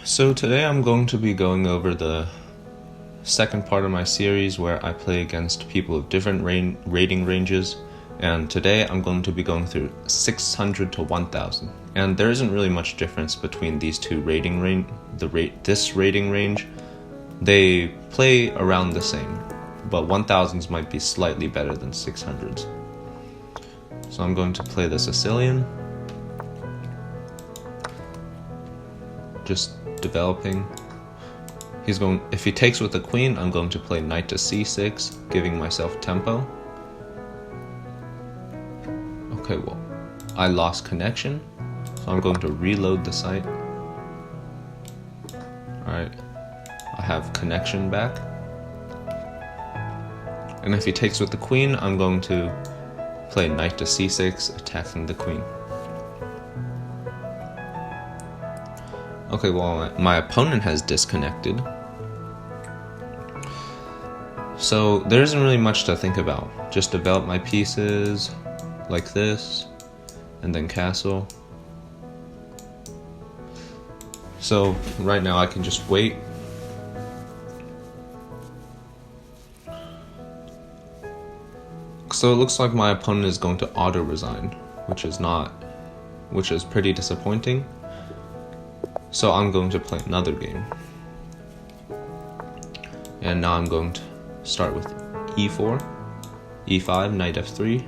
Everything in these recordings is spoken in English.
So today I'm going to be going over the second part of my series where I play against people of different rating ranges, and today I'm going to be going through 600 to 1000. And there isn't really much difference between these two rating range. This rating range, they play around the same, but 1000s might be slightly better than 600s. So I'm going to play the Sicilian, just developing. If he takes with the queen, I'm going to play knight to c6, giving myself tempo. Okay, well, I lost connection, so I'm going to reload the site. Alright, I have connection back. And if he takes with the queen, I'm going to play knight to c6, attacking the queen. Okay, well, my opponent has disconnected. So there isn't really much to think about. Just develop my pieces like this, and then castle. So right now I can just wait. So it looks like my opponent is going to auto-resign, which is pretty disappointing. So I'm going to play another game. And now I'm going to start with e4, e5, knight f3,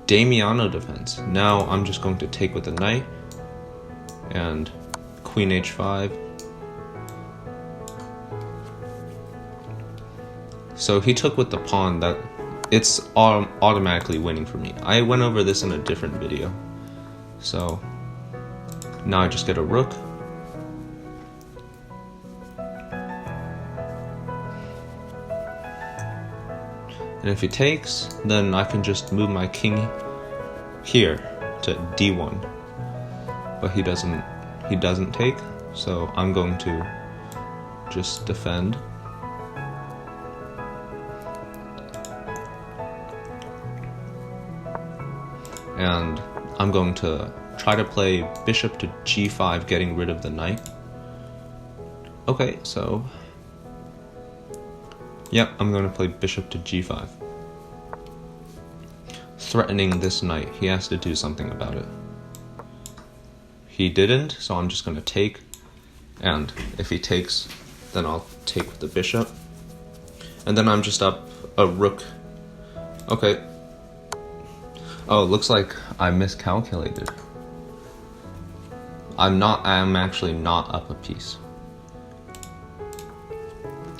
Damiano defense. Now I'm just going to take with the knight, and queen h5. So he took with the pawn. That it's automatically winning for me. I went over this in a different video. So now I just get a rook. And if he takes, then I can just move my king here to d1. But he doesn't take, so I'm going to just defend. And I'm going to try to play bishop to g5, getting rid of the knight. Okay, so yep, I'm going to play bishop to g5. Threatening this knight. He has to do something about it. He didn't, so I'm just going to take. And if he takes, then I'll take with the bishop. And then I'm just up a rook. Okay. Oh, it looks like I miscalculated. I'm actually not up a piece.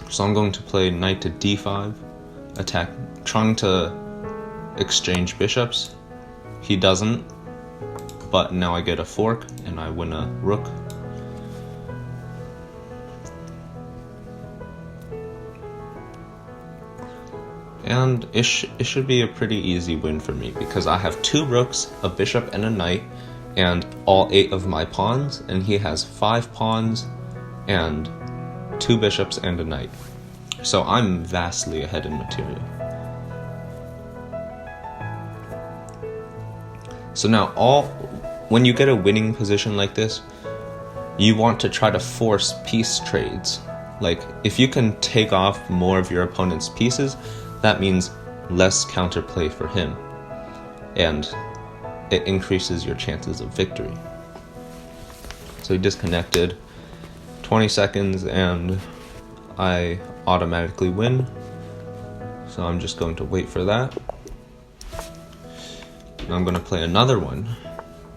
So I'm going to play knight to d5, attack, trying to exchange bishops. He doesn't, but now I get a fork and I win a rook. And it should be a pretty easy win for me because I have 2 rooks, a bishop, and a knight, and all 8 of my pawns, and he has 5 pawns and 2 bishops and a knight. So I'm vastly ahead in material. So now when you get a winning position like this, you want to try to force piece trades. Like, if you can take off more of your opponent's pieces, that means less counterplay for him, and it increases your chances of victory. So he disconnected, 20 seconds, and I automatically win. So I'm just going to wait for that. And I'm going to play another one,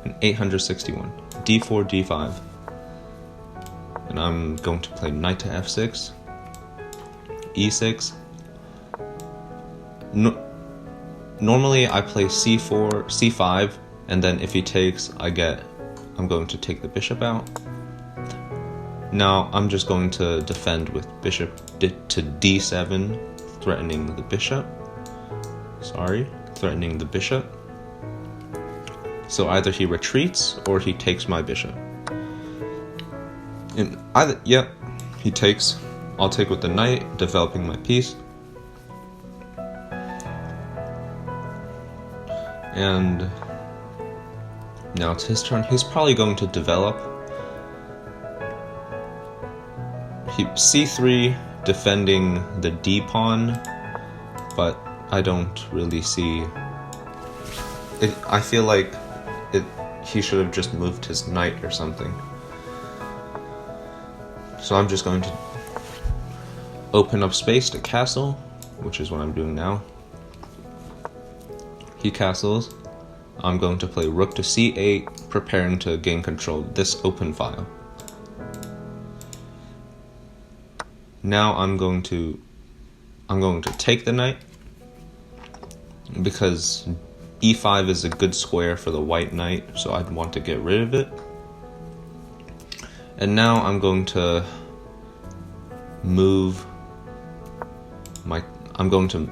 an 861, d4, d5. And I'm going to play knight to f6, e6. Normally I play c4, c5, and then if he takes, I'm going to take the bishop out. Now I'm just going to defend with bishop to d7, threatening the bishop. Threatening the bishop. So either he retreats or he takes my bishop. And he takes. I'll take with the knight, developing my piece. And now it's his turn. He's probably going to develop. c3 defending the d pawn, but I don't really see it. I feel like he should have just moved his knight or something. So I'm just going to open up space to castle, which is what I'm doing now. He castles. I'm going to play rook to c8, preparing to gain control of this open file. Now I'm going to take the knight, because e5 is a good square for the white knight, so I'd want to get rid of it. And now I'm going to I'm going to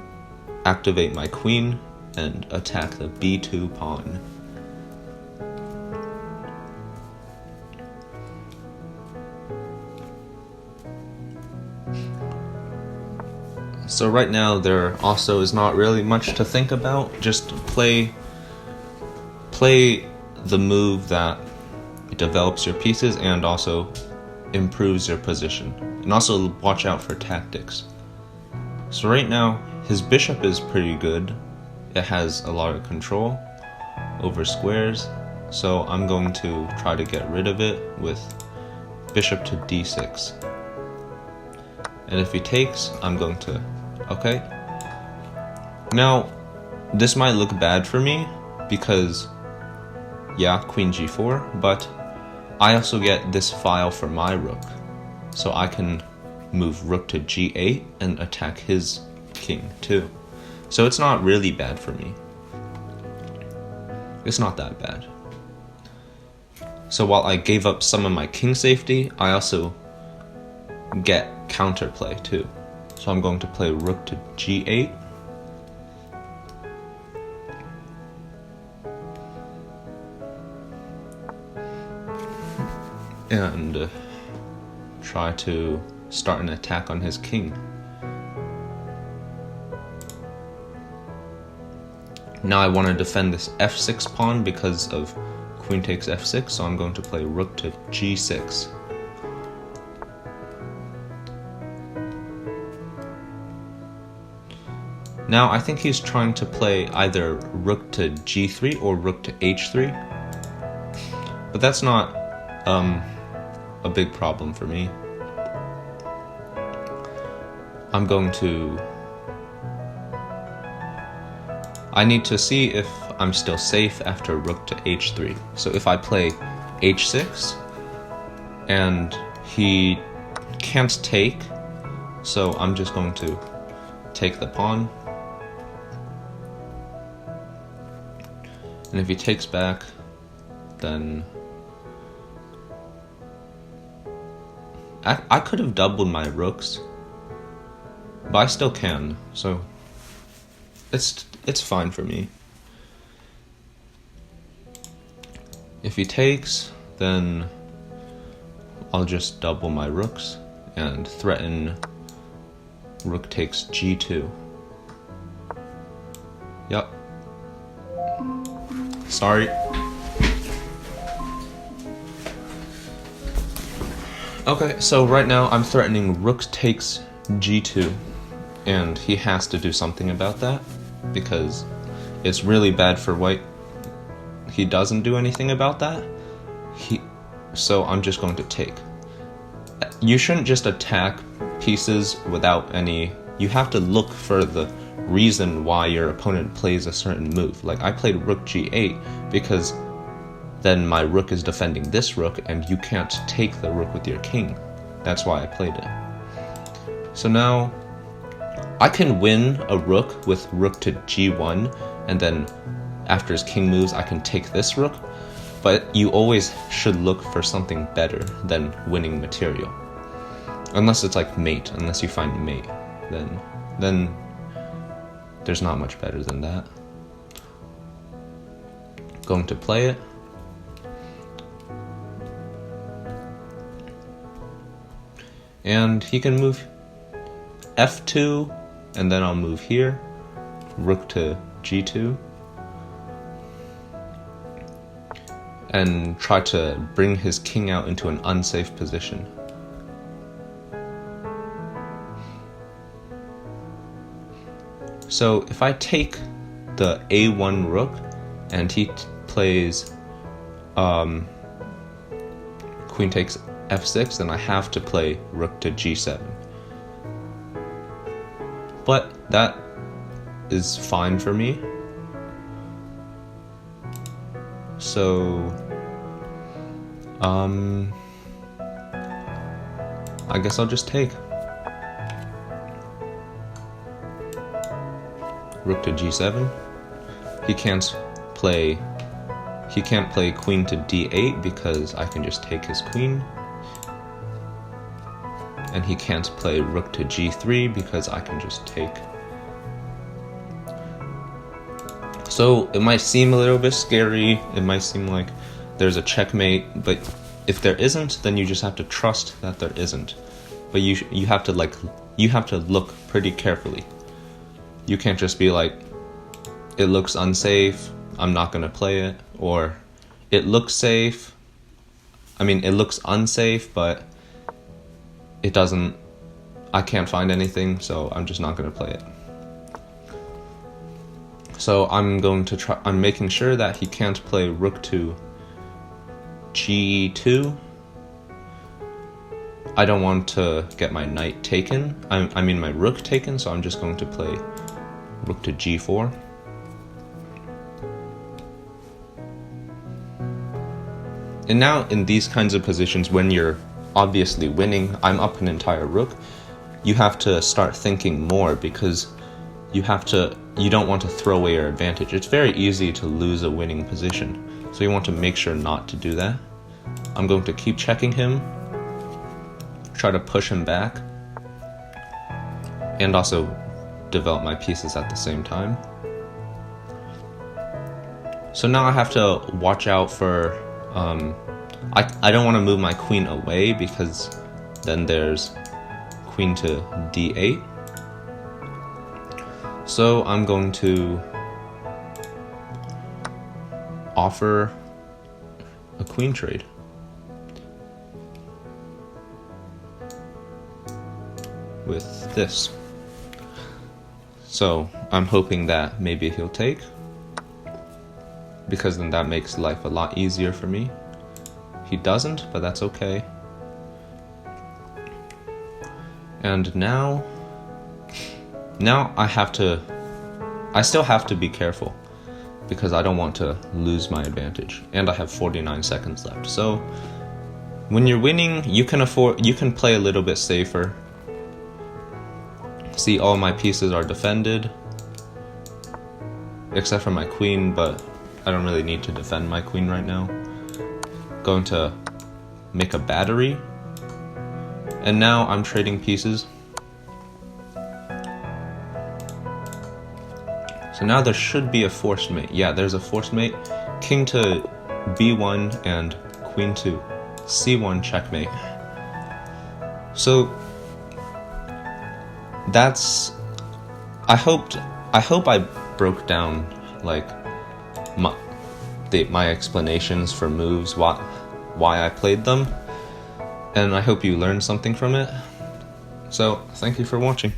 activate my queen and attack the b2 pawn. So right now there also is not really much to think about. Just play the move that develops your pieces and also improves your position. And also watch out for tactics. So right now his bishop is pretty good. It has a lot of control over squares. So I'm going to try to get rid of it with bishop to d6. And if he takes, I'm going to... Okay. Now, this might look bad for me because, yeah, queen g4, but I also get this file for my rook. So I can move rook to g8 and attack his king too. So it's not really bad for me. It's not that bad. So while I gave up some of my king safety, I also get counterplay too. So I'm going to play rook to g8. And try to start an attack on his king. Now I want to defend this f6 pawn because of queen takes f6, so I'm going to play rook to g6. Now I think he's trying to play either rook to g3 or rook to h3, but that's not a big problem for me. I need to see if I'm still safe after rook to h3. So if I play h6 and he can't take, so I'm just going to take the pawn. And if he takes back, then I could have doubled my rooks, but I still can, so it's fine for me. If he takes, then I'll just double my rooks and threaten rook takes g2. Yup. Sorry. Okay, so right now I'm threatening rook takes g2, and he has to do something about that because it's really bad for white. He doesn't do anything about that. So I'm just going to take. You shouldn't just attack pieces without any... You have to look for the reason why your opponent plays a certain move. Like I played rook g8 because then my rook is defending this rook and you can't take the rook with your king. That's why I played it. So now I can win a rook with rook to g1, and then after his king moves I can take this rook, but you always should look for something better than winning material. Unless it's like mate, unless you find mate, then there's not much better than that. Going to play it. And he can move f2, and then I'll move here, rook to g2, and try to bring his king out into an unsafe position. So if I take the a1 rook and he plays queen takes f6, then I have to play rook to g7. But that is fine for me. So I guess I'll just take rook to g7. He can't play queen to d8 because I can just take his queen. And he can't play rook to g3 because I can just take. So it might seem a little bit scary, it might seem like there's a checkmate, but if there isn't, then you just have to trust that there isn't. But you have to look pretty carefully. You can't just be like, it looks unsafe, I'm not gonna play it, or it looks safe. I mean, it looks unsafe, but it doesn't. I can't find anything, so I'm just not gonna play it. So I'm making sure that he can't play rook to g2. I don't want to get my knight taken. I mean my rook taken, so I'm just going to play rook to g4. And now in these kinds of positions, when you're obviously winning, I'm up an entire rook, you have to start thinking more, because you don't want to throw away your advantage. It's very easy to lose a winning position, so you want to make sure not to do that. I'm going to keep checking him, try to push him back, and also develop my pieces at the same time. So now I have to watch out for I don't want to move my queen away, because then there's queen to d8. So I'm going to offer a queen trade. With this. So I'm hoping that maybe he'll take, because then that makes life a lot easier for me. He doesn't, but that's okay. And now I still have to be careful, because I don't want to lose my advantage, and I have 49 seconds left. So when you're winning, you can play a little bit safer. See, all my pieces are defended, except for my queen, but I don't really need to defend my queen right now. Going to make a battery, and now I'm trading pieces. So now there should be a forced mate. Yeah, there's a forced mate. King to b1 and queen to c1 checkmate. So that's, I hope I broke down like my explanations for moves, why I played them, and I hope you learned something from it. So thank you for watching.